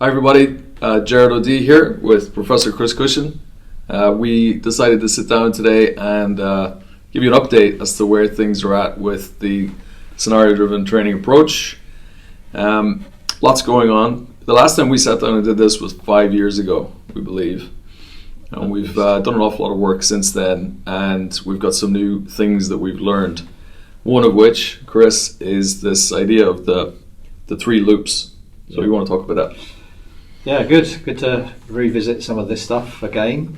Hi everybody, Gerard OD here with Professor Chris Cushion. We decided to sit down today and give you an update as to where things are at with the scenario-driven training approach. Lots going on. The last time we sat down and did this was 5 years ago, we believe. And we've done an awful lot of work since then, and we've got some new things that we've learned. One of which, Chris, is this idea of the three loops. So you want to talk about that? Yeah, good to revisit some of this stuff again.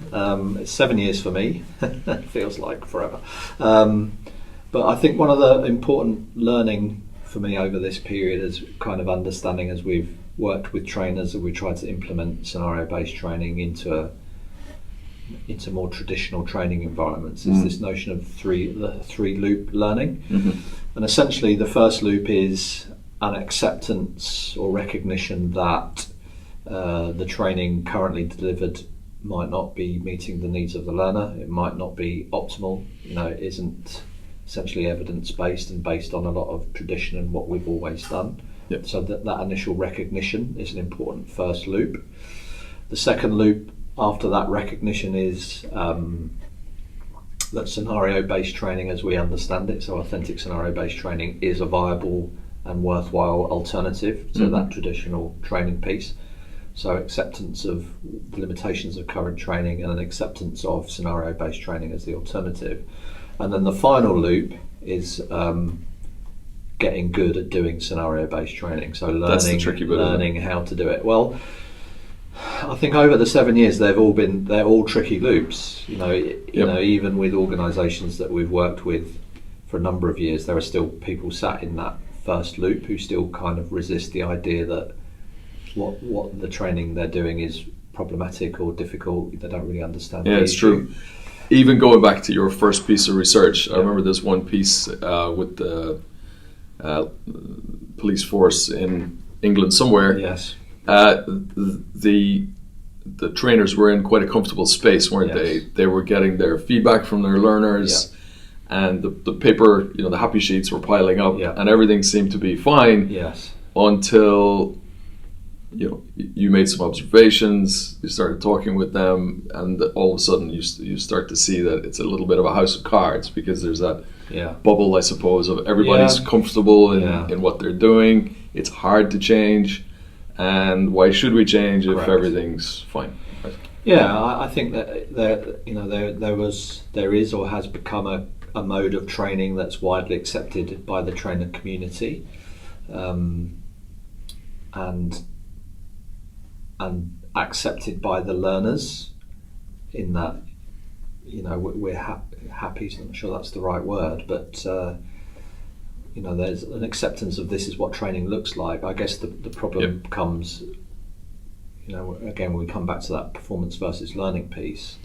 It's 7 years for me. It feels like forever. But I think one of the important learning for me over this period is kind of understanding, as we've worked with trainers and we tried to implement scenario-based training into more traditional training environments, is this notion of the three loop learning. And essentially the first loop is an acceptance or recognition that the training currently delivered might not be meeting the needs of the learner. It might not be optimal. It isn't essentially evidence-based and based on a lot of tradition and what we've always done. Yep. So that initial recognition is an important first loop. The second loop after that recognition is that scenario-based training as we understand it, so authentic scenario-based training, is a viable and worthwhile alternative to that traditional training piece. So acceptance of the limitations of current training and an acceptance of scenario-based training as the alternative. And then the final loop is getting good at doing scenario-based training. So learning how to do it. Well, I think over the 7 years they're all tricky loops. Even with organisations that we've worked with for a number of years, there are still people sat in that first loop who still kind of resist the idea that what the training they're doing is problematic or difficult. They don't really understand. Yeah, it's true. Even going back to your first piece of research, I remember there's one piece with the police force in England somewhere. Yes. The trainers were in quite a comfortable space, weren't they? They were getting their feedback from their learners, and the paper, the happy sheets were piling up, and everything seemed to be fine. Yes. Until you made some observations, you started talking with them, and all of a sudden you start to see that it's a little bit of a house of cards, because there's that bubble, I suppose, of everybody's comfortable in what they're doing. It's hard to change, and why should we change if everything's fine? Right? Yeah, I think that there is or has become a mode of training that's widely accepted by the trainer community, and accepted by the learners, in that we're happy. I'm not sure that's the right word, but there's an acceptance of this is what training looks like. I guess the problem comes, again, we come back to that performance versus learning piece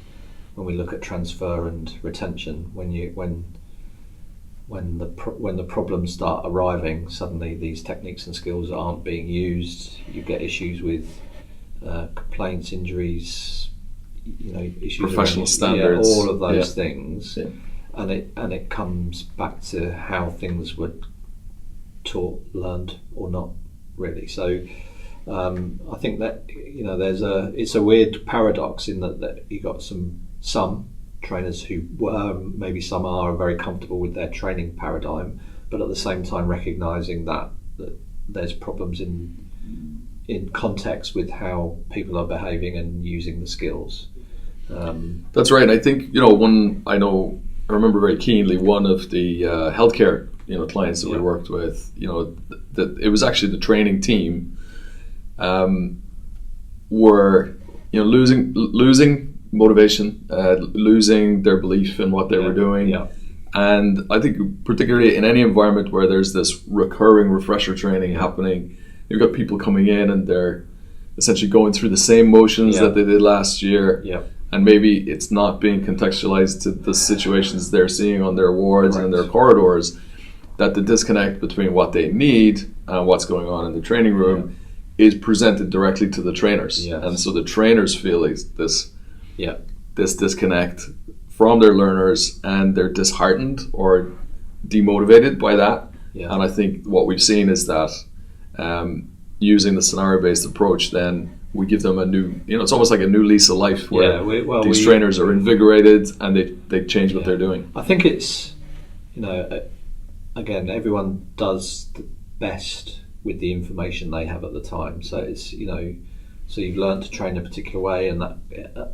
when we look at transfer and retention. When the problems start arriving, suddenly these techniques and skills aren't being used. You get issues with complaints, injuries, issues, professional standards, all of those things, and it comes back to how things were taught, learned, or not really. So I think that it's a weird paradox in that you got some trainers who were, maybe some are very comfortable with their training paradigm, but at the same time recognizing that there's problems in context with how people are behaving and using the skills. That's right. I think I remember very keenly one of the healthcare clients that we worked with. That it was actually the training team were losing motivation, losing their belief in what they were doing. And I think particularly in any environment where there's this recurring refresher training happening, you've got people coming in and they're essentially going through the same motions that they did last year, and maybe it's not being contextualized to the situations they're seeing on their wards and their corridors, that the disconnect between what they need and what's going on in the training room is presented directly to the trainers. And so the trainers feel this disconnect from their learners, and they're disheartened or demotivated by that. Yeah. And I think what we've seen is that using the scenario-based approach, then we give them a new, it's almost like a new lease of life where these trainers are invigorated and they change what they're doing. I think it's, again, everyone does the best with the information they have at the time. So it's, so you've learned to train a particular way, and that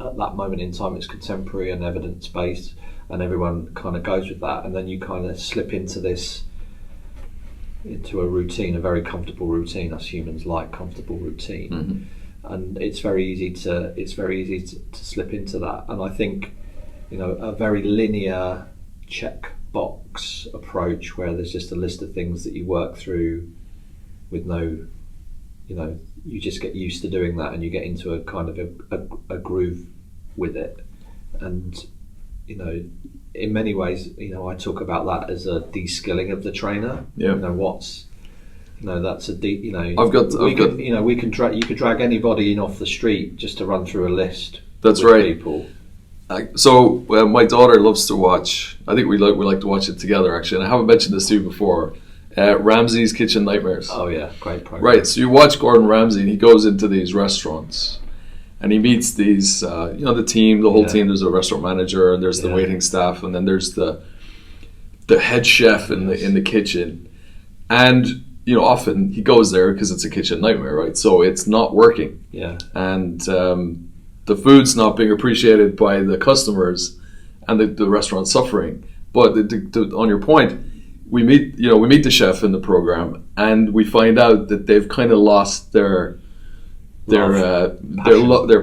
at that moment in time it's contemporary and evidence-based, and everyone kind of goes with that, and then you kind of slip into a routine, a very comfortable routine. Us humans like comfortable routine. Mm-hmm. And it's very easy to slip into that. And I think, a very linear checkbox approach where there's just a list of things that you work through with no, you just get used to doing that, and you get into a kind of a groove with it. And in many ways, I talk about that as a de-skilling of the trainer. Yeah. That's a deep. You could drag anybody in off the street just to run through a list. That's with right. People. So my daughter loves to watch. I think we like to watch it together, actually. And I haven't mentioned this to you before. Ramsay's Kitchen Nightmares. Oh yeah, great program. Right. So you watch Gordon Ramsay, and he goes into these restaurants, and he meets these. The team, the whole team. There's a restaurant manager, and there's the waiting staff, and then there's the head chef in the kitchen, and. Often he goes there because it's a kitchen nightmare, right? So it's not working. Yeah. And the food's not being appreciated by the customers, and the restaurant's suffering. But on your point, we meet the chef in the program, and we find out that they've kind of lost their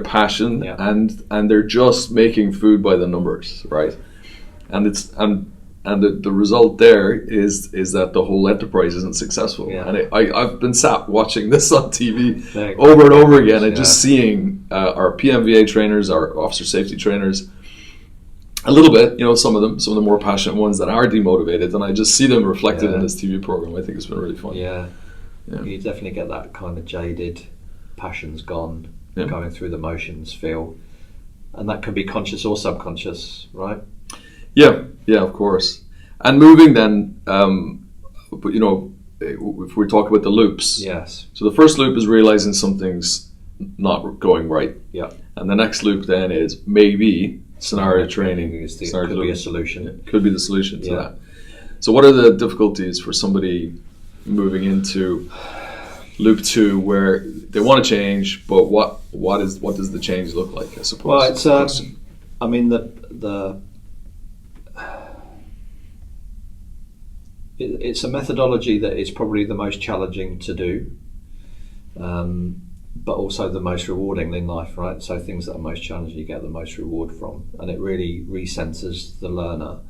passion, and they're just making food by the numbers, right? And the result there is that the whole enterprise isn't successful. Yeah. And I've been sat watching this on TV over and over again, and just seeing our PMVA trainers, our officer safety trainers, a little bit, some of the more passionate ones that are demotivated, and I just see them reflected in this TV program. I think it's been really fun. Yeah. You definitely get that kind of jaded, passion's gone, going through the motions feel, and that can be conscious or subconscious, right? Yeah, of course. And moving then, but if we talk about the loops. Yes. So the first loop is realizing something's not going right. Yeah. And the next loop then is maybe scenario training. Could be a solution. It could be the solution to that. So what are the difficulties for somebody moving into loop 2 where they want to change, but what does the change look like, I suppose? Well, it's it's a methodology that is probably the most challenging to do, but also the most rewarding in life, right? So things that are most challenging, you get the most reward from, and it really recenters the learner,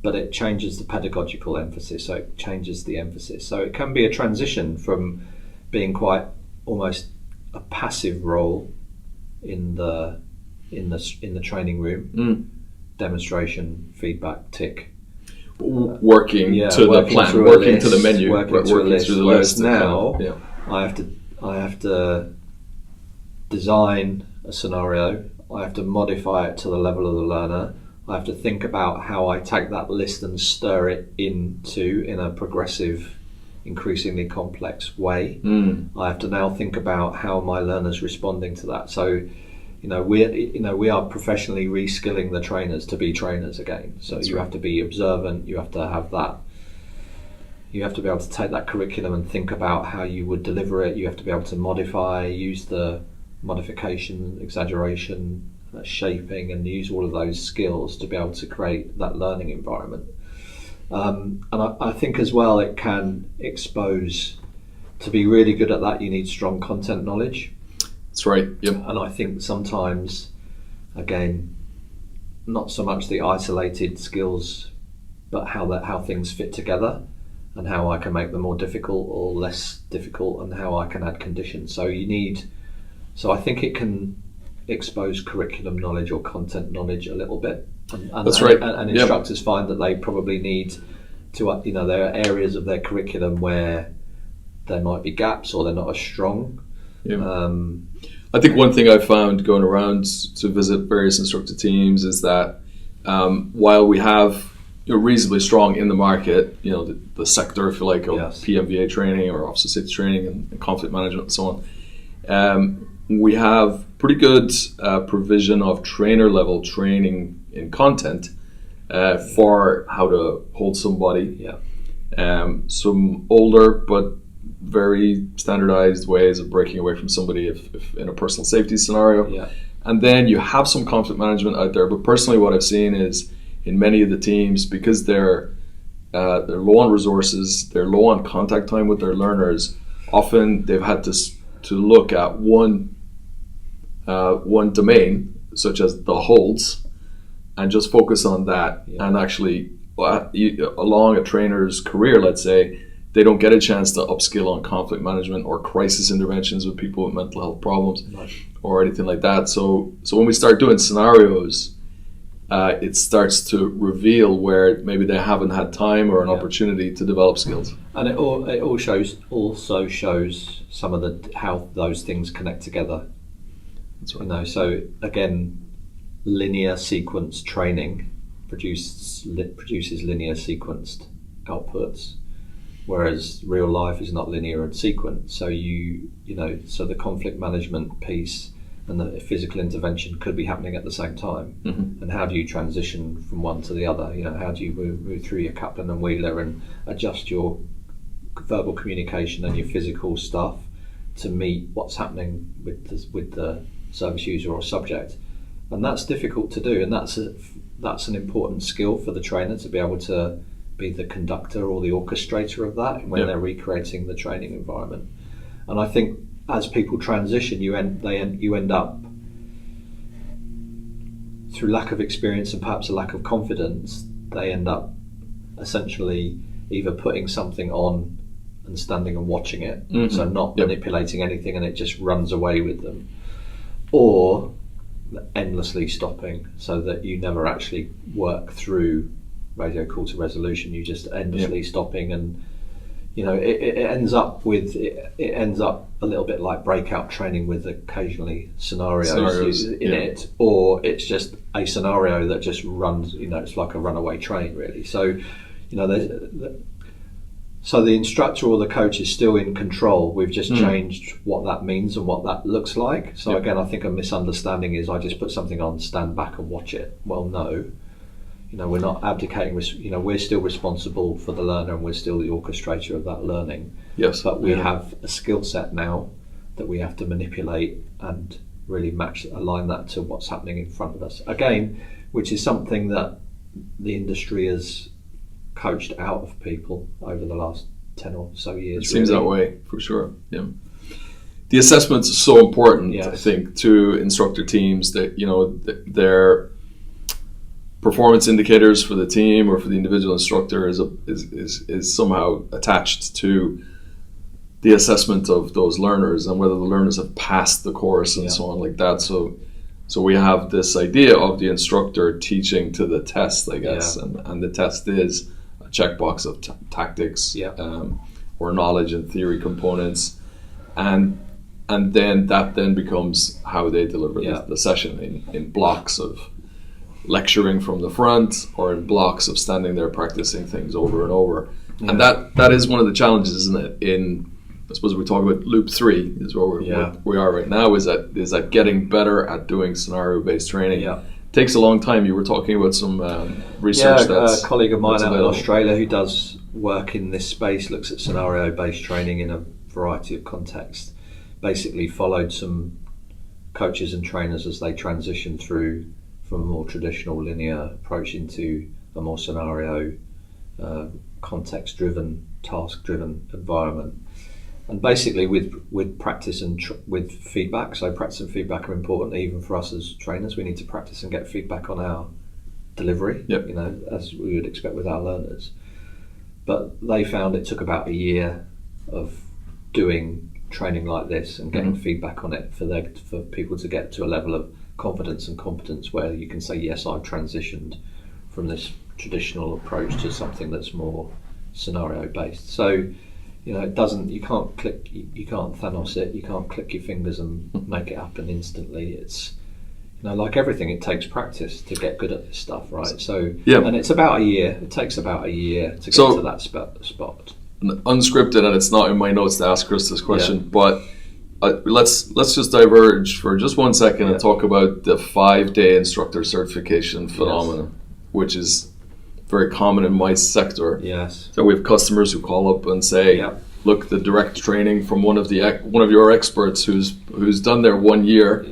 but it changes the pedagogical emphasis, so it changes the emphasis. So it can be a transition from being quite almost a passive role in the training room, demonstration, feedback, tick. Working to the plan, working to the menu, working through the list. Whereas now, I have to design a scenario. I have to modify it to the level of the learner. I have to think about how I take that list and stir it in a progressive, increasingly complex way. I have to now think about how my learner's responding to that. So, we are professionally reskilling the trainers to be trainers again. So you have to be observant. You have to have that. You have to be able to take that curriculum and think about how you would deliver it. You have to be able to modify, use the modification, exaggeration, shaping, and use all of those skills to be able to create that learning environment. And I think as well, it can expose. To be really good at that, you need strong content knowledge. That's right. Yep. And I think sometimes, again, not so much the isolated skills, but how things fit together, and how I can make them more difficult or less difficult, and how I can add conditions. So I think it can expose curriculum knowledge or content knowledge a little bit. And that's right. And instructors find that they probably need to, there are areas of their curriculum where there might be gaps or they're not as strong. Yeah. I think one thing I've found going around to visit various instructor teams is that while we have reasonably strong in the market, the sector, if you like, of Yes. PMVA training or officer safety training and conflict management and so on. We have pretty good provision of trainer level training in content for how to hold somebody. Yeah. Some older but very standardized ways of breaking away from somebody if in a personal safety scenario. Yeah. And then you have some conflict management out there. But personally, what I've seen is in many of the teams, because they're low on resources, they're low on contact time with their learners, often they've had to look at one domain, such as the holds, and just focus on that. Yeah. And actually, along a trainer's career, let's say, they don't get a chance to upskill on conflict management or crisis interventions with people with mental health problems. Right. Or anything like that. So when we start doing scenarios, it starts to reveal where maybe they haven't had time or an opportunity to develop skills. And it also shows some of how those things connect together. That's right. So again, linear sequence training produces linear sequenced outputs, whereas real life is not linear and sequenced. So so the conflict management piece and the physical intervention could be happening at the same time. Mm-hmm. And how do you transition from one to the other? How do you move through your Kaplan and Wheeler and adjust your verbal communication and your physical stuff to meet what's happening with the service user or subject? And that's difficult to do, and that's an important skill for the trainer to be able to be the conductor or the orchestrator of that when they're recreating the training environment. And I think as people transition, you end up, through lack of experience and perhaps a lack of confidence, they end up essentially either putting something on and standing and watching it, so not manipulating anything, and it just runs away with them, or endlessly stopping, so that you never actually work through radio call to resolution. You just endlessly stopping, and it ends up a little bit like breakout training with occasionally scenarios in it, or it's just a scenario that just runs. It's like a runaway train, really. So so the instructor or the coach is still in control. We've just changed what that means and what that looks like. So again, I think a misunderstanding is I just put something on, stand back and watch it. Well, no. We're not abdicating. We're still responsible for the learner, and we're still the orchestrator of that learning. Yes. But we have a skill set now that we have to manipulate and really align that to what's happening in front of us. Again, which is something that the industry has coached out of people over the last 10 or so years. It seems that way, for sure. Yeah. The assessments are so important, I think, to instructor teams that, their performance indicators for the team or for the individual instructor is somehow attached to the assessment of those learners and whether the learners have passed the course and so on like that. So we have this idea of the instructor teaching to the test, I guess, and the test is a checkbox of tactics or knowledge and theory components, and then that becomes how they deliver the session in blocks of lecturing from the front or in blocks of standing there practicing things over and over. And that is one of the challenges, isn't it? I suppose we talk about loop 3 is where we are right now, is that getting better at doing scenario-based training. Takes a long time. You were talking about some research that's a colleague of mine out in available. Australia who does work in this space, looks at scenario-based training in a variety of contexts, basically followed some coaches and trainers as they transition through from a more traditional linear approach into a more scenario context-driven, task-driven environment. And basically with practice and with feedback. So practice and feedback are important even for us as trainers. We need to practice and get feedback on our delivery, as we would expect with our learners. But they found it took about a year of doing training like this and getting feedback on it for people to get to a level of confidence and competence where you can say, yes, I've transitioned from this traditional approach to something that's more scenario based. So it doesn't. You can't Thanos it. You can't click your fingers and make it happen instantly. It's like everything, it takes practice to get good at this stuff, right? So, yeah. And it's about a year. It takes about a year to get to that spot. Unscripted, and it's not in my notes to ask Chris this question, but let's just diverge for just 1 second and talk about the 5-day instructor certification phenomenon, which is very common in my sector. Yes. So we have customers who call up and say, look, the direct training from one of your experts who's done their 1 year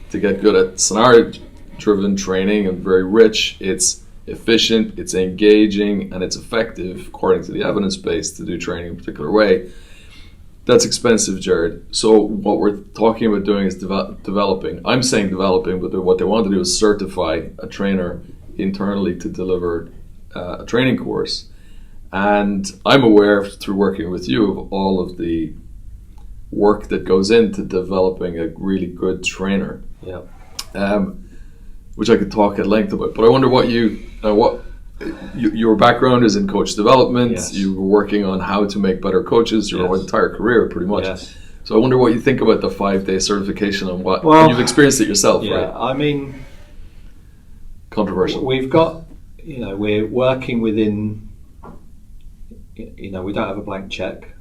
to get good at scenario-driven training and very rich. It's efficient, it's engaging, and it's effective according to the evidence base to do training in a particular way. That's expensive, Gerard. So what we're talking about doing is developing. I'm saying developing, but what they want to do is certify a trainer internally to deliver a training course. And I'm aware through working with you of all of the work that goes into developing a really good trainer. Yeah. Which I could talk at length about. But I wonder what your background is in coach development. Yes. You were working on how to make better coaches your entire career, pretty much. Yes. So I wonder what you think about the 5-day certification and and you've experienced it yourself, right? I mean, controversial. We've got, we're working within, we don't have a blank check.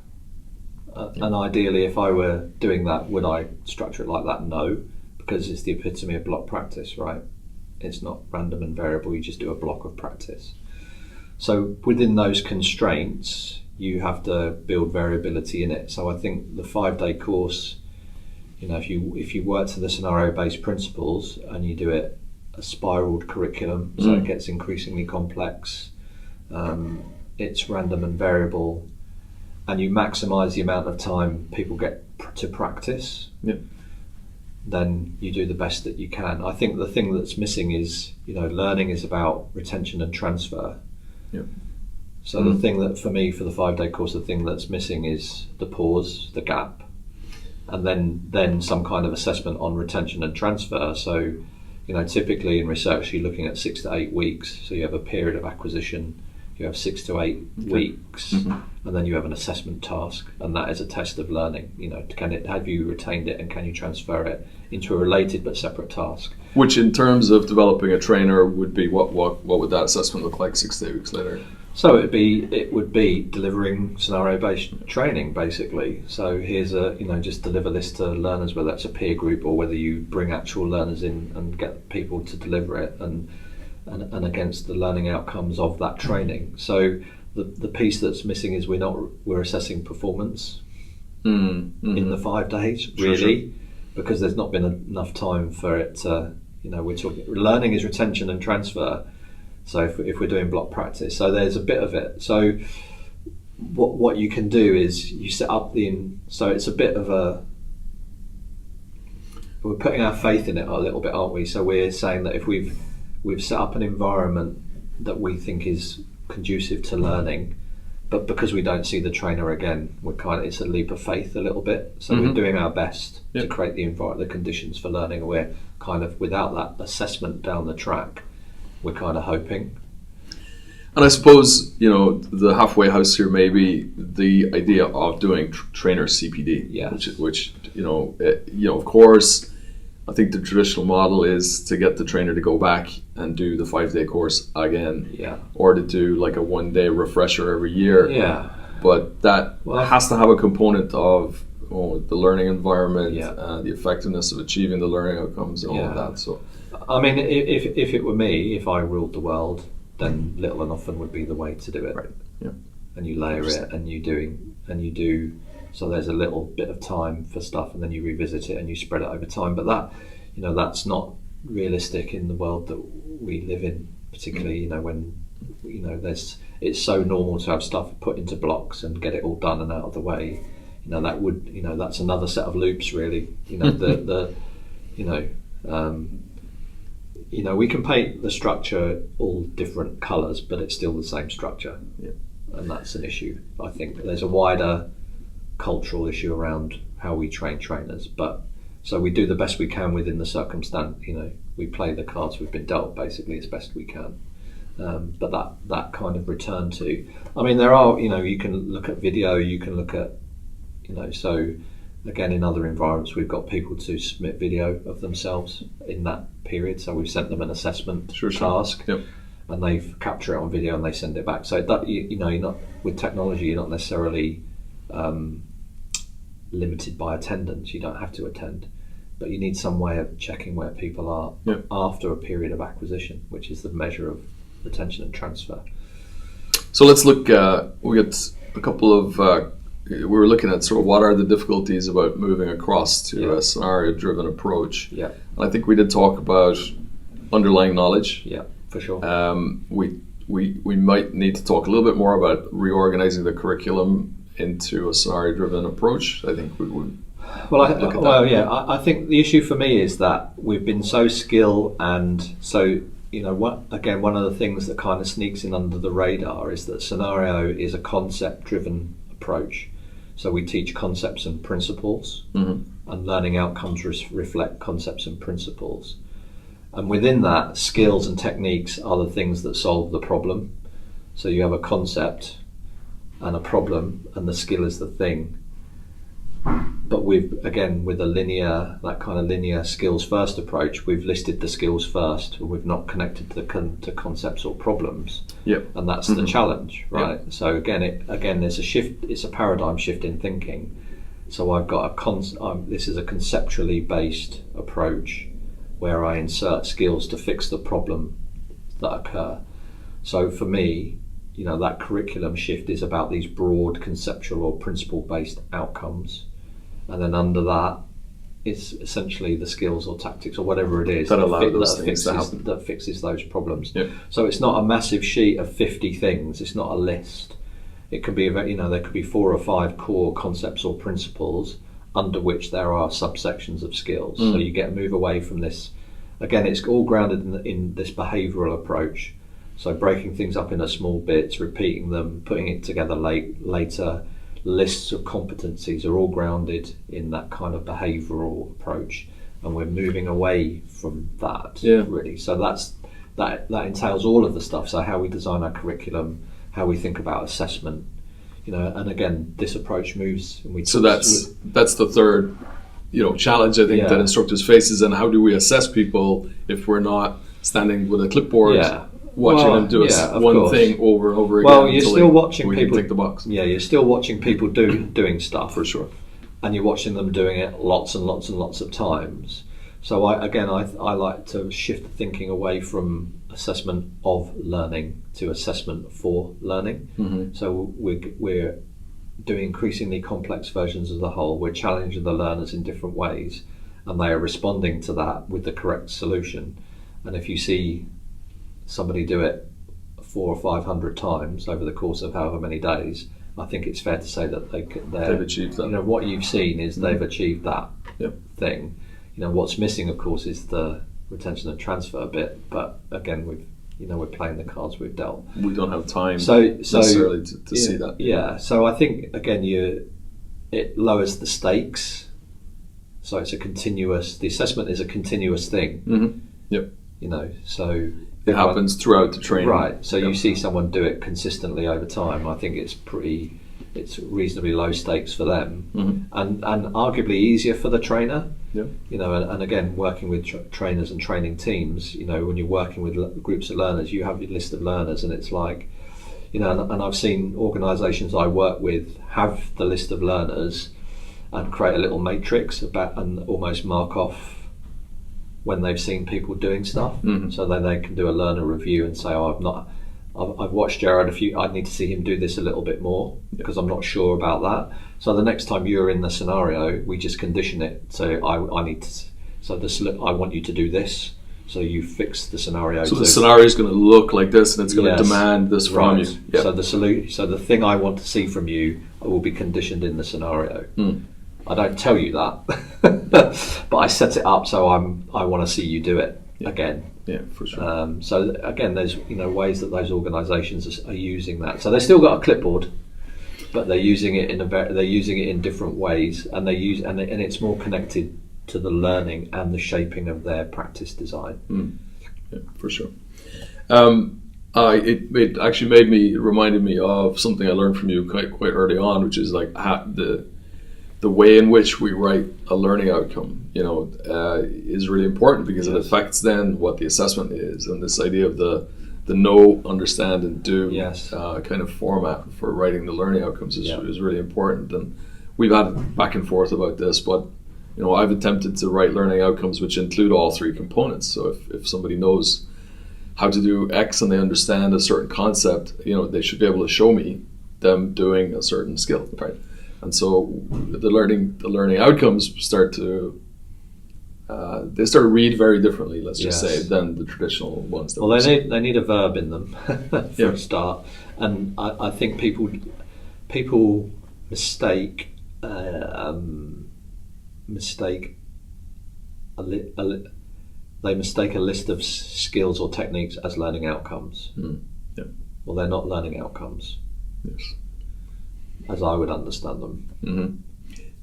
And ideally, if I were doing that, would I structure it like that? No, because it's the epitome of block practice, right? It's not random and variable, you just do a block of practice. So within those constraints, you have to build variability in it. So I think the 5-day course, if you work to the scenario-based principles and you do it a spiraled curriculum, so it gets increasingly complex, it's random and variable, and you maximise the amount of time people get to practice, then you do the best that you can. I think the thing that's missing is, learning is about retention and transfer. So the thing that, for me, for the 5-day course, the thing that's missing is the pause, the gap, and then some kind of assessment on retention and transfer. So, typically in research, you're looking at 6 to 8 weeks. So you have a period of acquisition, you have 6 to 8 weeks, and then you have an assessment task, and that is a test of learning. Have you retained it, and can you transfer it into a related but separate task? Which, in terms of developing a trainer, would be what would that assessment look like 6 to 8 weeks later? So it would be delivering scenario-based training, basically. So here's just deliver this to learners, whether that's a peer group or whether you bring actual learners in and get people to deliver it, and against the learning outcomes of that training. So the piece that's missing is we're assessing performance in the 5 days, really, because there's not been enough time for it to, we're talking, learning is retention and transfer. So if we're doing block practice, so there's a bit of it. So what you can do is you set up so it's a bit of we're putting our faith in it a little bit, aren't we? So we're saying that if we've set up an environment that we think is conducive to learning, but because we don't see the trainer again, it's a leap of faith a little bit. So we're doing our best to create the conditions for learning, and we're kind of, without that assessment down the track, we're kind of hoping. And I suppose, the halfway house here may be the idea of doing trainer CPD, which of course, I think the traditional model is to get the trainer to go back and do the 5-day course again, or to do like a 1-day refresher every year. But that has to have a component of the learning environment, the effectiveness of achieving the learning outcomes, and all of that. So, I mean, if it were me, if I ruled the world, then little and often would be the way to do it. Right. Yeah. And you layer it, and you do. So there's a little bit of time for stuff, and then you revisit it and you spread it over time. But that, that's not realistic in the world that we live in, particularly, when, it's so normal to have stuff put into blocks and get it all done and out of the way. That's another set of loops, really. We can paint the structure all different colours, but it's still the same structure. Yeah. And that's an issue. I think there's a wider cultural issue around how we train trainers, but so we do the best we can within the circumstance. We play the cards we've been dealt basically as best we can. But that kind of return to, there are, you can look at video, you can look at, so again, in other environments, we've got people to submit video of themselves in that period. So we've sent them an assessment task, and they capture it on video and they send it back. So that you're not, with technology, you're not necessarily limited by attendance. You don't have to attend, but you need some way of checking where people are after a period of acquisition, which is the measure of retention and transfer. So let's look. We got a couple of. We were looking at sort of what are the difficulties about moving across to a scenario-driven approach. Yeah, and I think we did talk about underlying knowledge. Yeah, for sure. We might need to talk a little bit more about reorganizing the curriculum into a scenario-driven approach. I think we would. I think the issue for me is that we've been so skill and so. One of the things that kind of sneaks in under the radar is that scenario is a concept-driven approach. So we teach concepts and principles, and learning outcomes reflect concepts and principles. And within that, skills and techniques are the things that solve the problem. So you have a concept and a problem, and the skill is the thing. But with that kind of linear skills first approach, we've listed the skills first, and we've not connected to concepts or problems. Yep. And that's the challenge, right? Yep. So again, there's a shift. It's a paradigm shift in thinking. So I've got this is a conceptually based approach where I insert skills to fix the problem that occur. So for me, that curriculum shift is about these broad conceptual or principle based outcomes. And then under that, it's essentially the skills or tactics or whatever it is that fixes those problems. Yep. So it's not a massive sheet of 50 things. It's not a list. It could be there could be 4 or 5 core concepts or principles under which there are subsections of skills. So you move away from this. Again, it's all grounded in this behavioural approach. So breaking things up into small bits, repeating them, putting it together later. Lists of competencies are all grounded in that kind of behavioural approach, and we're moving away from that really. So that entails all of the stuff. So how we design our curriculum, how we think about assessment, and again, this approach moves. And that's the third, challenge I think that instructors faces, and how do we assess people if we're not standing with a clipboard? Watching them do one thing over and over again. Well, you're still watching people tick the box. Yeah, you're still watching people doing stuff for sure, and you're watching them doing it lots and lots and lots of times. So I like to shift the thinking away from assessment of learning to assessment for learning. Mm-hmm. So we're doing increasingly complex versions of the whole. We're challenging the learners in different ways, and they are responding to that with the correct solution. And if you see somebody do it 400 or 500 times over the course of however many days, I think it's fair to say that they've achieved that. What you've seen is they've achieved that thing. What's missing, of course, is the retention and transfer bit. But again, we're playing the cards we've dealt. We don't have time necessarily to see that. Yeah. So I think again, it lowers the stakes. So it's the assessment is a continuous thing. Mm-hmm. Yep. So it happens throughout the training. Right. So you see someone do it consistently over time. I think it's reasonably low stakes for them, and arguably easier for the trainer. Yeah. And again, working with trainers and training teams, when you're working with groups of learners, you have your list of learners, and it's like, and I've seen organisations I work with have the list of learners and create a little matrix and almost mark off when they've seen people doing stuff, so then they can do a learner review and say, I've watched Gerard I need to see him do this a little bit more because I'm not sure about that. So the next time you're in the scenario, we just condition it. So I want you to do this. So you fix the scenario. So the scenario is going to look like this, and it's going to demand this from you. Yep. So the thing I want to see from you will be conditioned in the scenario. I don't tell you that, but I set it up so I want to see you do it again. Yeah, for sure. So again, there's ways that those organisations are using that. So they've still got a clipboard, but they're using it in different ways, and it's more connected to the learning and the shaping of their practice design. Yeah, for sure. It actually reminded me of something I learned from you quite early on, which is like the way in which we write a learning outcome, is really important, because it affects then what the assessment is, and this idea of the know, understand, and do kind of format for writing the learning outcomes is really important. And we've had back and forth about this, but I've attempted to write learning outcomes which include all three components. So if somebody knows how to do X and they understand a certain concept, they should be able to show me them doing a certain skill, right? And so the learning outcomes start to read very differently, let's just say, than the traditional ones. Well, they need a verb in them for a start, and I think people mistake a list of skills or techniques as learning outcomes. Well, they're not learning outcomes. Yes. As I would understand them. Mm-hmm.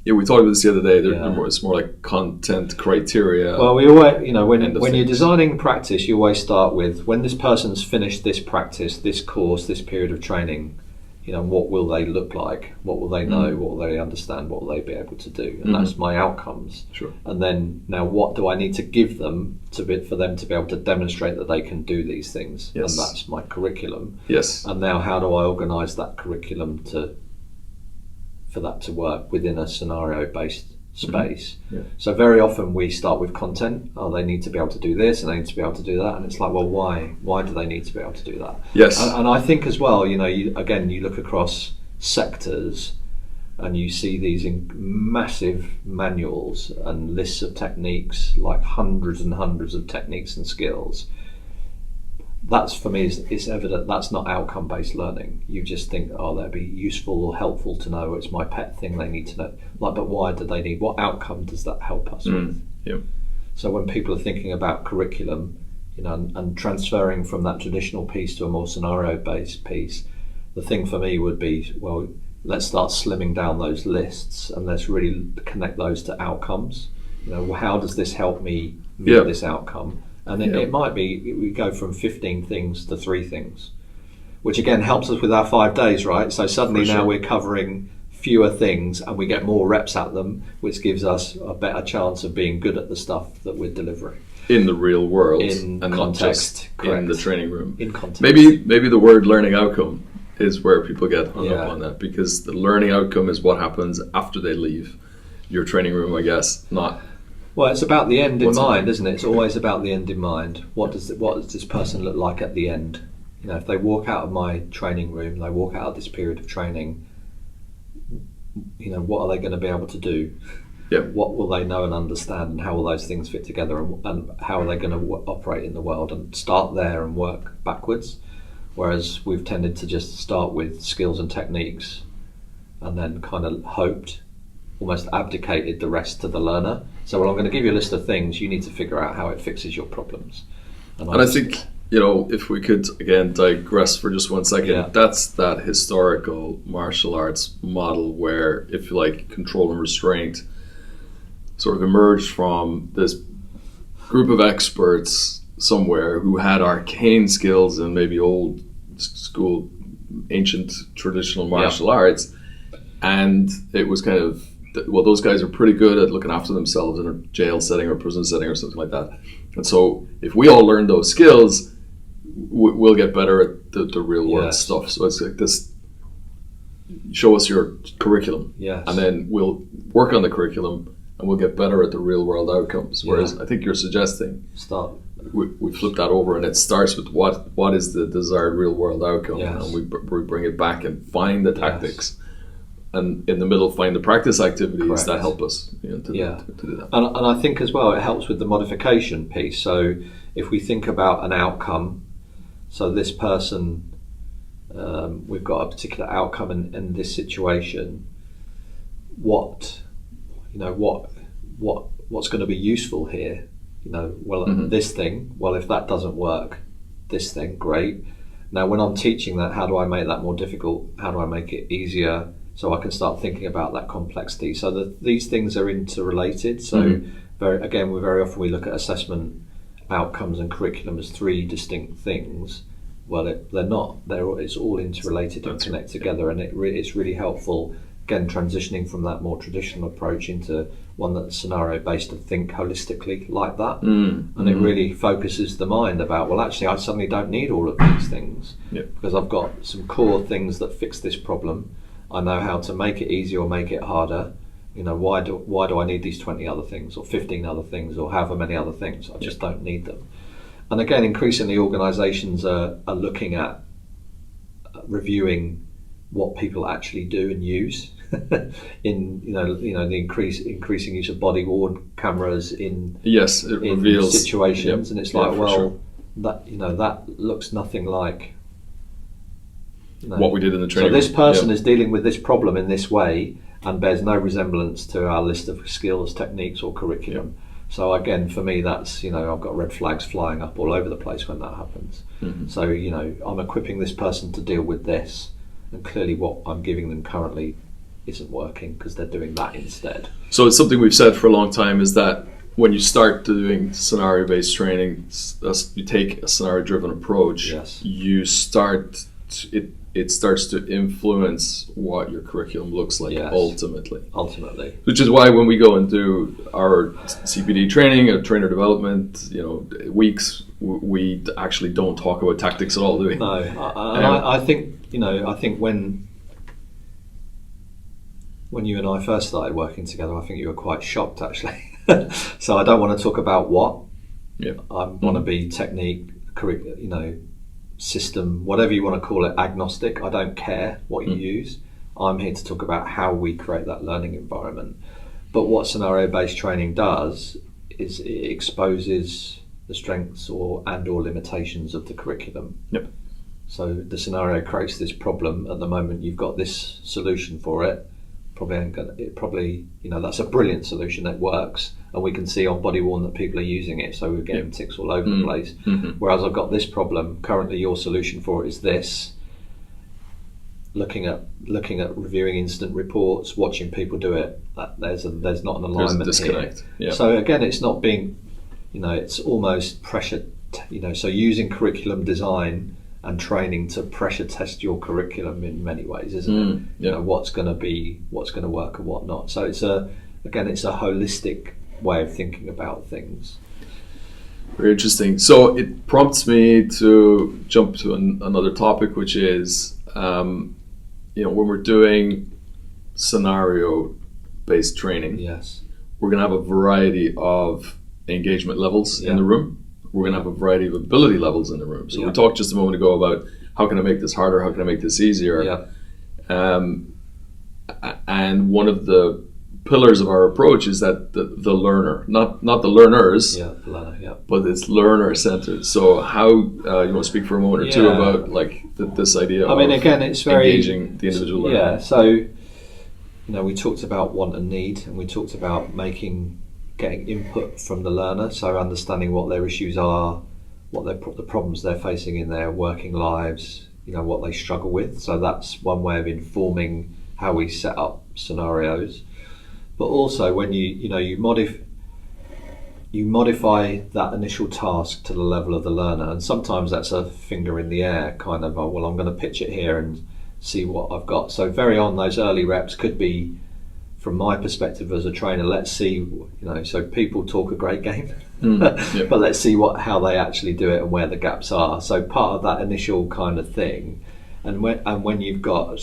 Yeah, we talked about this the other day. It's more like content criteria. Well, we always, when you're designing practice, you always start with, when this person's finished this practice, this course, this period of training, what will they look like? What will they know? What will they understand? What will they be able to do? And that's my outcomes. Sure. And then now, what do I need to give them for them to be able to demonstrate that they can do these things? Yes. And that's my curriculum. Yes. And now, how do I organise that curriculum for that to work within a scenario-based space? So very often we start with content. They need to be able to do this, and they need to be able to do that, and it's like, well, why do they need to be able to do that? Yes. And I think as well, you look across sectors and you see these massive manuals and lists of techniques, like hundreds and hundreds of techniques and skills. That's, for me, it's evident that's not outcome-based learning. You just think, that'd be useful or helpful to know. It's my pet thing, they need to know. But why do they need? What outcome does that help us with? Yeah. So when people are thinking about curriculum, and transferring from that traditional piece to a more scenario-based piece, the thing for me would be, well, let's start slimming down those lists and let's really connect those to outcomes. How does this help me meet this outcome? And it might be we go from 15 things to 3 things, which again helps us with our 5 days, right? So suddenly now we're covering fewer things and we get more reps at them, which gives us a better chance of being good at the stuff that we're delivering. In the real world, in and context, not just in the training room. In context. Maybe the word learning outcome is where people get hung up on that, because the learning outcome is what happens after they leave your training room, I guess, not... Well, it's about the end in mind, isn't it? It's always about the end in mind. What does this person look like at the end? If they walk out of my training room, they walk out of this period of training, what are they going to be able to do? Yeah. What will they know and understand, and how will those things fit together, and how are they going to operate in the world, and start there and work backwards? Whereas we've tended to just start with skills and techniques and then kind of almost abdicated the rest to the learner. So, I'm going to give you a list of things, you need to figure out how it fixes your problems. And I think, if we could, again, digress for just 1 second, that's that historical martial arts model where, if you like, control and restraint sort of emerged from this group of experts somewhere who had arcane skills and maybe old school, ancient, traditional martial arts, and it was kind of, well, those guys are pretty good at looking after themselves in a jail setting or prison setting or something like that. And so if we all learn those skills, we'll get better at the real world stuff. So it's like this, show us your curriculum, and then we'll work on the curriculum and we'll get better at the real world outcomes. Whereas I think you're suggesting we flip that over, and it starts with what is the desired real world outcome, and we bring it back and find the tactics. And in the middle, find the practice activities that help us to do that. And I think as well, it helps with the modification piece. So if we think about an outcome, so this person, we've got a particular outcome in this situation. What's going to be useful here? This thing. Well, if that doesn't work, this thing, great. Now, when I'm teaching that, how do I make that more difficult? How do I make it easier? So I can start thinking about that complexity. So these things are interrelated. So very often we look at assessment outcomes and curriculum as 3 distinct things. Well, they're not. It's all interrelated and connect together, and it's really helpful again, transitioning from that more traditional approach into one that's scenario based, to think holistically like that. And it really focuses the mind about, well, actually I suddenly don't need all of these things because I've got some core things that fix this problem. I know how to make it easier or make it harder. You know, why do I need these 20 other things or 15 other things or however many other things? I just don't need them. And again, increasingly organisations are looking at reviewing what people actually do and use in the increasing use of body worn cameras in reveals situations, and it's like, well, sure. that looks nothing like what we did in the training. So this person is dealing with this problem in this way and bears no resemblance to our list of skills, techniques or curriculum. So again, for me, that's, I've got red flags flying up all over the place when that happens. So, I'm equipping this person to deal with this, and clearly what I'm giving them currently isn't working because they're doing that instead. So it's something we've said for a long time, is that when you start doing scenario-based training, you take a scenario-driven approach, you start it starts to influence what your curriculum looks like ultimately. Which is why when we go and do our CPD training, or trainer development, weeks, we actually don't talk about tactics at all, do we? No, I think when you and I first started working together, I think you were quite shocked actually. So I don't want to talk about what. I want to be technique, system, whatever you want to call it, agnostic. I don't care what you use. I'm here to talk about how we create that learning environment. But what scenario-based training does is it exposes the strengths or limitations of the curriculum. So the scenario creates this problem. At the moment, you've got this solution for it. That's a brilliant solution that works, and we can see on body worn that people are using it, so we're getting ticks all over the place. Whereas I've got this problem currently, your solution for it is this. Looking at reviewing incident reports, watching people do it, there's not an alignment. There's a disconnect here. So again, it's not being, it's almost pressure. So using curriculum design and training to pressure test your curriculum in many ways, isn't it? What's going to work and what not. So it's a holistic way of thinking about things. Very interesting. So it prompts me to jump to another topic, which is, when we're doing scenario-based training, we're going to have a variety of engagement levels in the room. We're going to have a variety of ability levels in the room. So we talked just a moment ago about how can I make this harder, how can I make this easier. And one of the pillars of our approach is that the learner, not the learners, the learner, but it's learner-centered. So how, you want to speak for a moment or two about this idea of again, it's very engaging the individual learner? So, we talked about want and need, and we talked about getting input from the learner, so understanding what their issues are, what the problems they're facing in their working lives, what they struggle with. So that's one way of informing how we set up scenarios. But also when you modify that initial task to the level of the learner, and sometimes that's a finger in the air kind of, I'm going to pitch it here and see what I've got. So very on those early reps could be, from my perspective as a trainer, let's see, so people talk a great game, but let's see how they actually do it and where the gaps are. So part of that initial kind of thing, and when you've got a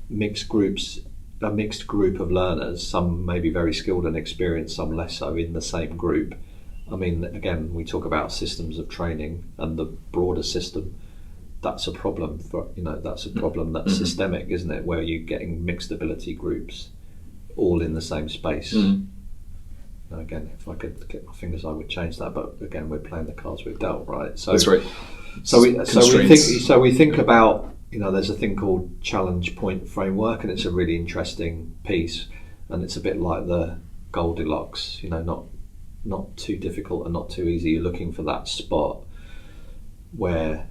mixed group of learners, some maybe very skilled and experienced, some less so in the same group. Again, we talk about systems of training and the broader system. That's a problem that's systemic, isn't it? Where you're getting mixed ability groups all in the same space. Now again, if I could click my fingers, I would change that. But again, we're playing the cards we've dealt, right? So that's right. So we think about, there's a thing called challenge point framework, and it's a really interesting piece, and it's a bit like the Goldilocks. Not too difficult and not too easy. You're looking for that spot where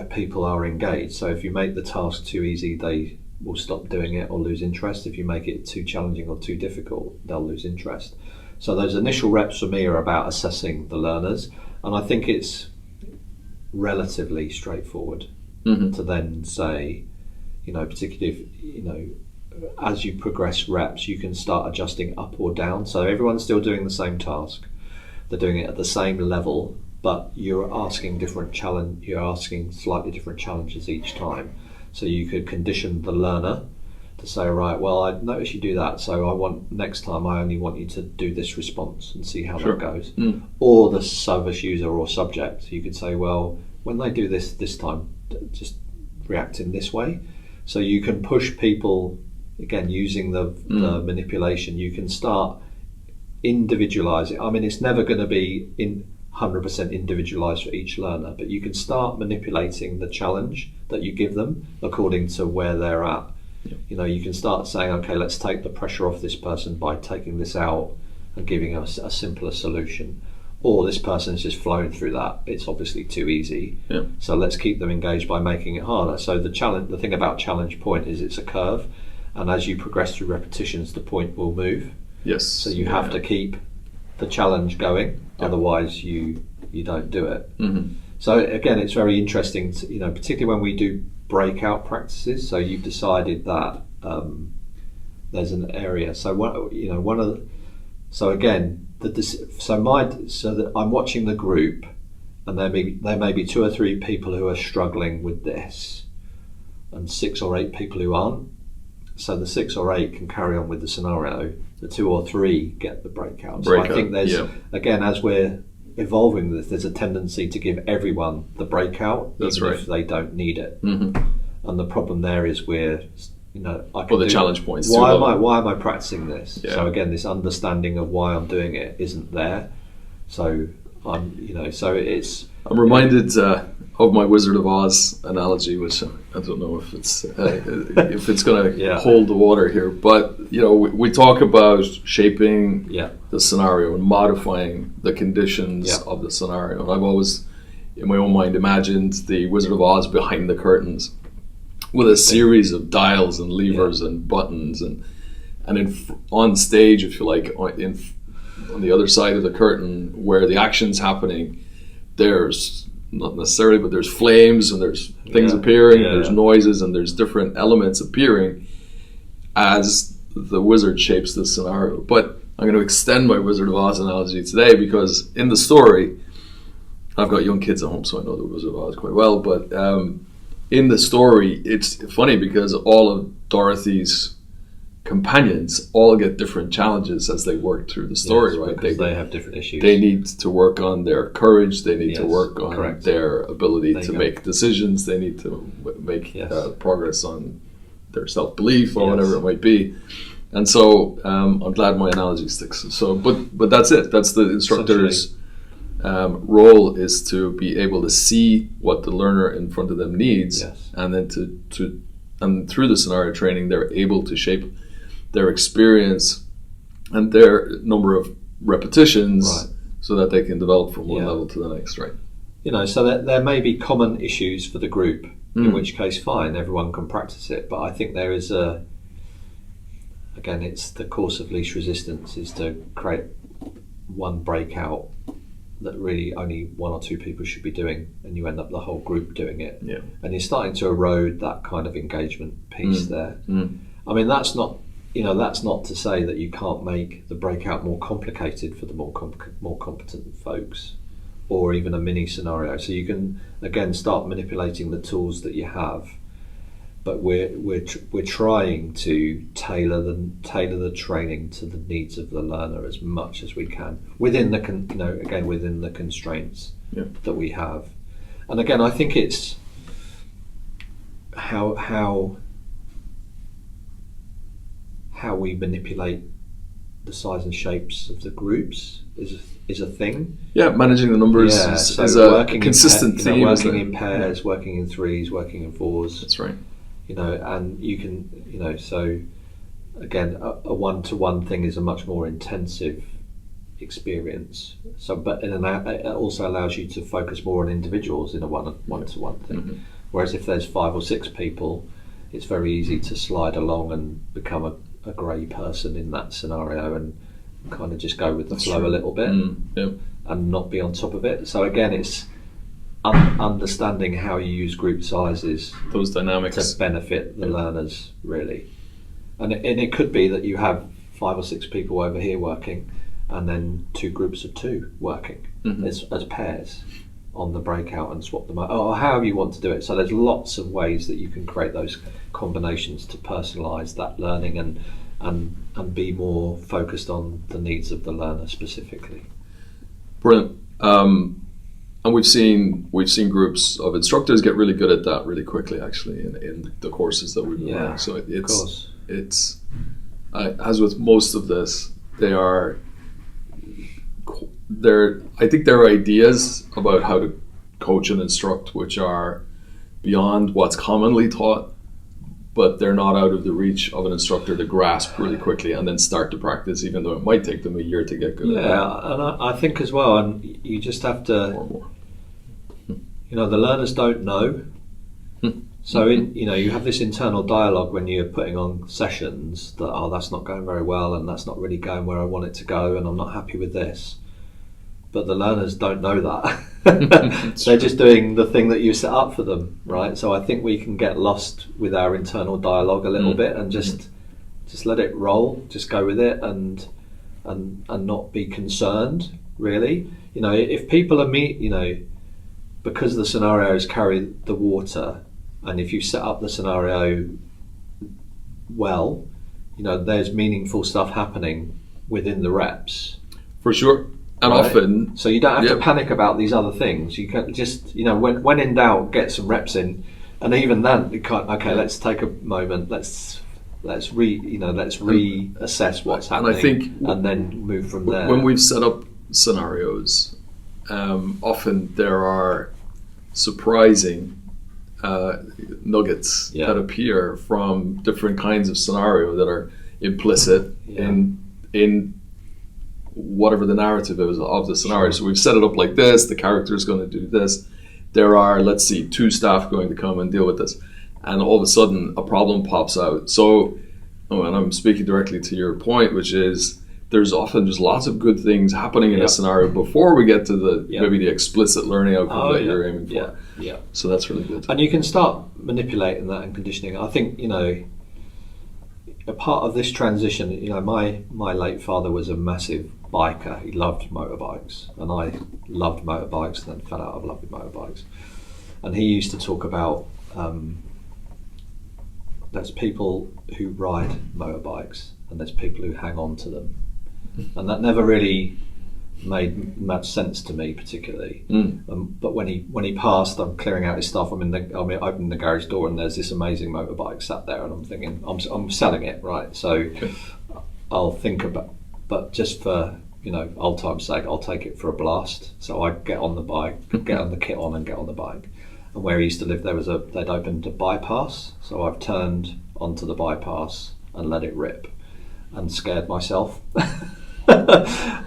people are engaged. So if you make the task too easy, they will stop doing it or lose interest. If you make it too challenging or too difficult, they'll lose interest. So those initial reps for me are about assessing the learners, and I think it's relatively straightforward to then say, particularly if, as you progress reps, you can start adjusting up or down. So everyone's still doing the same task. They're doing it at the same level, but you're asking slightly different challenges each time. So you could condition the learner to say, right, well, I notice you do that, so next time I only want you to do this response and see how that goes. Or the service user or subject, you could say, well, when they do this time, just react in this way. So you can push people, again, using the manipulation. You can start individualizing. I mean, it's never going to be 100% individualized for each learner, but you can start manipulating the challenge that you give them according to where they're at. You can start saying, okay, let's take the pressure off this person by taking this out and giving us a simpler solution. Or this person's just flown through that. It's obviously too easy. So let's keep them engaged by making it harder. So the thing about challenge point is it's a curve, and as you progress through repetitions, the point will move. Yes. So you have to keep the challenge going, otherwise you don't do it. So again, it's very interesting to, particularly when we do breakout practices. So you've decided that there's an area. So that I'm watching the group, and there may be 2 or 3 people who are struggling with this, and 6 or 8 people who aren't. So the 6 or 8 can carry on with the scenario. The 2 or 3 get the breakout. So I think there's again, as we're evolving this, there's a tendency to give everyone the breakout, if they don't need it. And the problem there is the challenge points. Why am I practicing this? So again, this understanding of why I'm doing it isn't there. So I'm reminded of my Wizard of Oz analogy, which I don't know if it's going to hold the water here, but we talk about shaping the scenario and modifying the conditions of the scenario. And I've always, in my own mind, imagined the Wizard of Oz behind the curtains, with a series of dials and levers and buttons, and on stage, if you like, on the other side of the curtain where the action's happening, there's not necessarily, but there's flames and there's things appearing, and there's noises and there's different elements appearing as the wizard shapes the scenario. But I'm going to extend my Wizard of Oz analogy today, because in the story, I've got young kids at home, so I know the Wizard of Oz quite well, but in the story, it's funny because all of Dorothy's companions all get different challenges as they work through the story, right? They have different issues. They need to work on their courage. They need to work on their ability to make decisions. They need to make progress on their self-belief or whatever it might be. And so I'm glad my analogy sticks. So, but that's it. That's the instructor's role, is to be able to see what the learner in front of them needs, and then and through the scenario training, they're able to shape their experience and their number of repetitions, so that they can develop from one level to the next, right? So that there may be common issues for the group, in which case, fine, everyone can practice it. But I think there is again, it's the course of least resistance, is to create one breakout that really only 1 or 2 people should be doing, and you end up the whole group doing it. And you're starting to erode that kind of engagement piece there. I mean, that's not to say that you can't make the breakout more complicated for the more competent folks, or even a mini scenario. So you can again start manipulating the tools that you have, but we're trying to tailor the training to the needs of the learner as much as we can within the within the constraints that we have. And again, I think it's how we manipulate the size and shapes of the groups is a thing. Managing the numbers is a consistent theme. Working in pairs, working in threes, working in fours. That's right. And you can, so again, a one-to-one thing is a much more intensive experience. So, but it also allows you to focus more on individuals in a one-to-one thing. Whereas if there's 5 or 6 people, it's very easy to slide along and become a grey person in that scenario and kind of just go with the flow a little bit and not be on top of it. So again, it's understanding how you use group sizes, those dynamics to benefit the learners, really. And it could be that you have 5 or 6 people over here working, and then 2 groups of 2 working as pairs on the breakout, and swap them out, or however you want to do it. So there's lots of ways that you can create those combinations to personalise that learning and be more focused on the needs of the learner specifically. Brilliant. And we've seen groups of instructors get really good at that really quickly, actually, in the courses that we've been running. So it's as with most of this, I think there are ideas about how to coach and instruct which are beyond what's commonly taught, but they're not out of the reach of an instructor to grasp really quickly and then start to practice, even though it might take them a year to get good at that. Yeah, and I think as well, and you just have to, the learners don't know. So you have this internal dialogue when you're putting on sessions that, that's not going very well, and that's not really going where I want it to go, and I'm not happy with this. But the learners don't know that. They're just doing the thing that you set up for them, right? So I think we can get lost with our internal dialogue a little bit, and just let it roll, just go with it, and not be concerned, really. If people are because the scenarios carry the water, and if you set up the scenario well, there's meaningful stuff happening within the reps. For sure. And right? Often, so you don't have to panic about these other things. You can just, when in doubt, get some reps in, and even then, you can't. Okay, let's take a moment. Let's reassess what's happening, and I think, and then move from there. When we've set up scenarios, often there are surprising nuggets that appear from different kinds of scenario that are implicit in whatever the narrative is of the scenario. Sure. So we've set it up like this, the character is going to do this, there are, let's see, 2 staff going to come and deal with this, and all of a sudden a problem pops out. So, and I'm speaking directly to your point, which is there's lots of good things happening in a scenario before we get to the maybe the explicit learning outcome that you're aiming for. Yeah. So that's really good. And you can start manipulating that and conditioning. I think, a part of this transition, my late father was a massive biker. He loved motorbikes, and I loved motorbikes, and then fell out of love with motorbikes. And he used to talk about there's people who ride motorbikes and there's people who hang on to them, and that never really made much sense to me particularly. But when he passed, I'm clearing out his stuff. I'm opening the garage door, and there's this amazing motorbike sat there, and I'm thinking I'm selling it, right? So I'll think about, but just for old time's sake, I'll take it for a blast. So I get on the bike, get on the kit on, and get on the bike. And where he used to live, they'd opened a bypass, so I've turned onto the bypass and let it rip, and scared myself.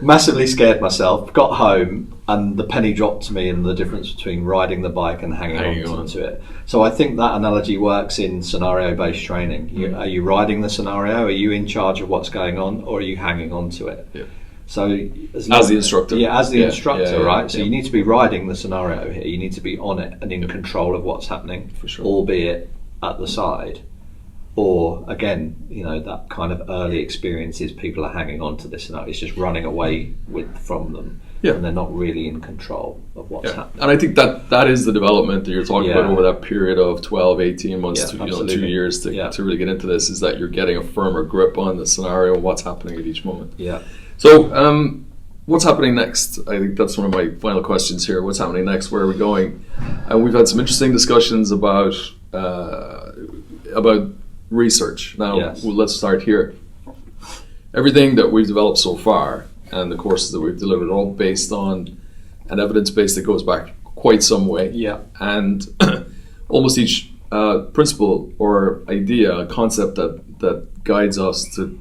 Massively scared myself. Got home, and the penny dropped to me in the difference between riding the bike and hanging on to it. So I think that analogy works in scenario-based training. Are you riding the scenario? Are you in charge of what's going on, or are you hanging on to it? Yeah. So as the instructor. Yeah, as the instructor, right? So you need to be riding the scenario here. You need to be on it and in control of what's happening, for sure, albeit at the side. Or again, that kind of early experiences, people are hanging on to this scenario. It's just running away from them, and they're not really in control of what's happening. And I think that is the development that you're talking about over that period of 12, 18 months to 2 years to really get into this, is that you're getting a firmer grip on the scenario and what's happening at each moment. Yeah. So what's happening next? I think that's one of my final questions here. What's happening next? Where are we going? And we've had some interesting discussions about research. Now, let's start here. Everything that we've developed so far and the courses that we've delivered are all based on an evidence base that goes back quite some way. Yeah. And almost each principle or idea, concept that guides us to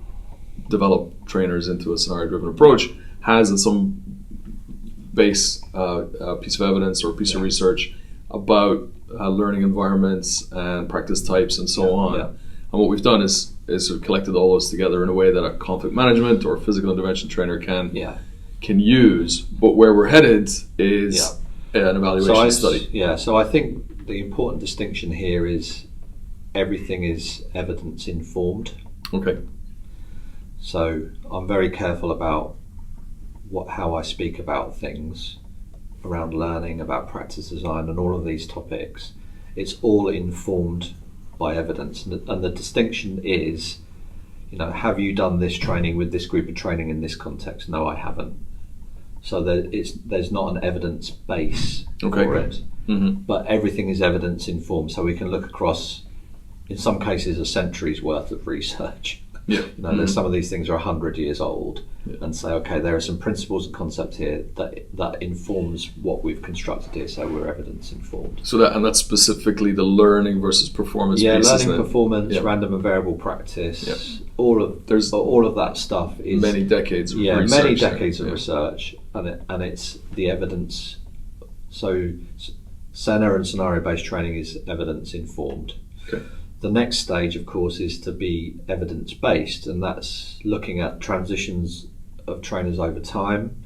develop trainers into a scenario-driven approach has some base piece of evidence or piece of research about learning environments and practice types and so on. Yeah. And what we've done is sort of collected all those together in a way that a conflict management or physical intervention trainer can use. But where we're headed is an evaluation study. Yeah, so I think the important distinction here is everything is evidence informed. Okay. So I'm very careful about how I speak about things around learning, about practice design, and all of these topics. It's all informed by evidence, and the distinction is, have you done this training with this group of training in this context? No, I haven't. So there's not an evidence base for it, but everything is evidence informed. So we can look across, in some cases, a century's worth of research. Yeah. There's some of these things are 100 years old, and say, okay, there are some principles and concepts here that informs what we've constructed here. So we're evidence informed. So that's specifically the learning versus performance. Yeah, pieces learning, performance, random and variable practice. Yeah. All of that stuff is many decades of research. Many decades of research, and it's the evidence. So SENA and scenario-based training is evidence informed. Okay. The next stage, of course, is to be evidence-based, and that's looking at transitions of trainers over time,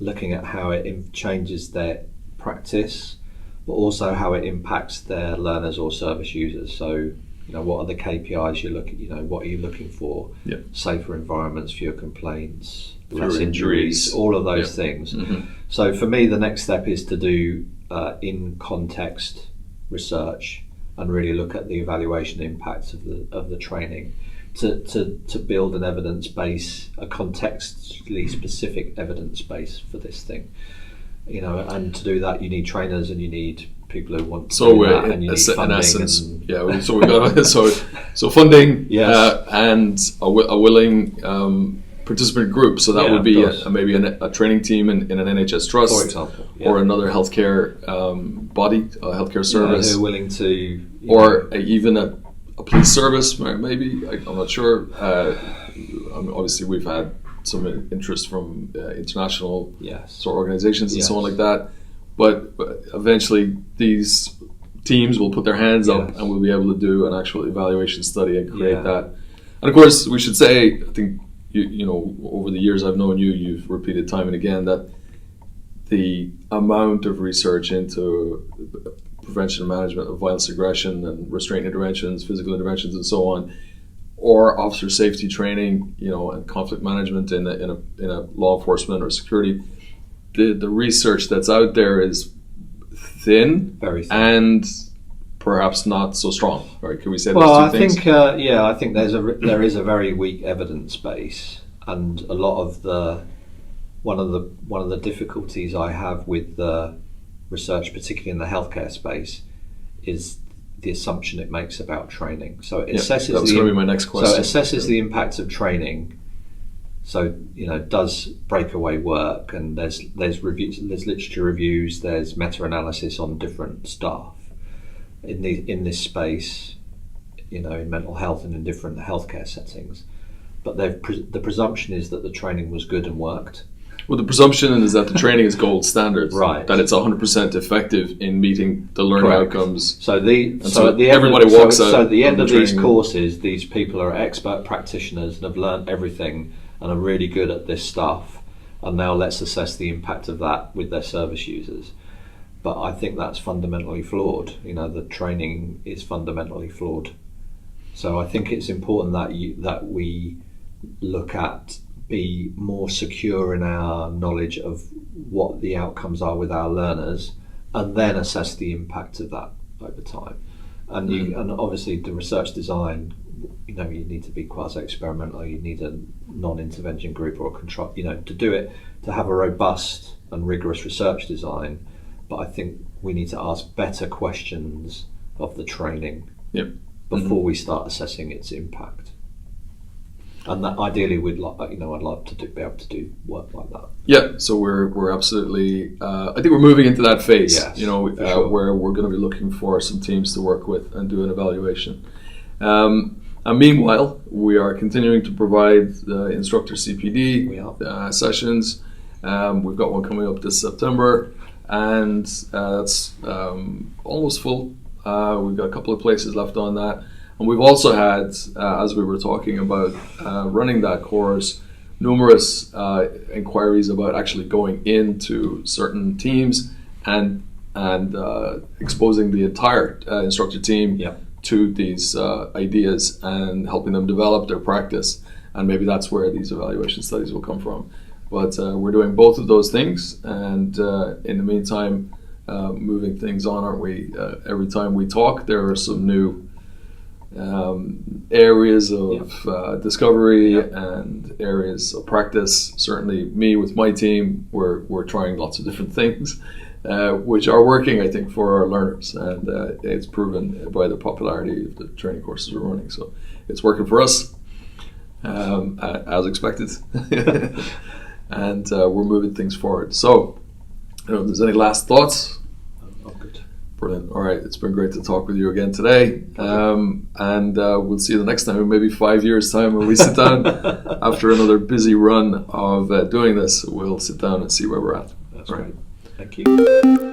looking at how it changes their practice, but also how it impacts their learners or service users. So, what are the KPIs you're looking? What are you looking for? Yeah. Safer environments, fewer complaints, less injuries, all of those things. So, for me, the next step is to do in context research and really look at the evaluation impacts of the training to build an evidence base, a contextually specific evidence base for this thing. And to do that, you need trainers and you need people who want to do that, and you need funding. In essence, so we've got so funding, yes. And a willing participant group. So that would be maybe a training team in an NHS trust, for example, or another healthcare body, a healthcare service, who are willing to, or even a police service, maybe. I'm not sure. Obviously, we've had some interest from international sort of organizations and so on like that. But eventually, these teams will put their hands up and we'll be able to do an actual evaluation study and create that. And of course, we should say, I think, over the years I've known you've repeated time and again that the amount of research into prevention and management of violence, aggression, and restraint interventions, physical interventions, and so on, or officer safety training, and conflict management in a law enforcement or security, the research that's out there is thin, very thin, and perhaps not so strong. Right? Can we say well, those two things? I think there is a very weak evidence base, and a lot of one of the difficulties I have with the research, particularly in the healthcare space, is the assumption it makes about training. So it assesses. That was going to be my next question. So it assesses the impact of training. So does breakaway work? And there's reviews, there's literature reviews, there's meta-analysis on different staff in this space, in mental health and in different healthcare settings. But the presumption is that the training was good and worked. Well, the presumption is that the training is gold standard, right? That it's 100% effective in meeting the learning outcomes. So at the end of these courses, these people are expert practitioners and have learned everything and are really good at this stuff. And now let's assess the impact of that with their service users. But I think that's fundamentally flawed. The training is fundamentally flawed. So I think it's important that we look at, be more secure in our knowledge of what the outcomes are with our learners, and then assess the impact of that over time. And obviously the research design, you need to be quasi-experimental. You need a non-intervention group or a control, to do it, to have a robust and rigorous research design. But I think we need to ask better questions of the training before we start assessing its impact. And that ideally, I'd love to be able to do work like that. Yeah, so we're absolutely. I think we're moving into that phase. Yes, sure. Where we're going to be looking for some teams to work with and do an evaluation. And meanwhile, we are continuing to provide instructor CPD sessions. We've got one coming up this September, and that's almost full. We've got a couple of places left on that. And we've also had, as we were talking about running that course, numerous inquiries about actually going into certain teams and exposing the entire instructor team to these ideas and helping them develop their practice. And maybe that's where these evaluation studies will come from. But we're doing both of those things, and in the meantime, moving things on, aren't we? Every time we talk, there are some new areas of discovery and areas of practice. Certainly, me with my team, we're trying lots of different things, which are working, I think, for our learners, and it's proven by the popularity of the training courses we're running. So it's working for us, as expected, and we're moving things forward. So, if there's any last thoughts. Brilliant. All right, it's been great to talk with you again today, and we'll see you the next time, in maybe 5 years' time, when we sit down after another busy run of doing this. We'll sit down and see where we're at. That's right. Thank you.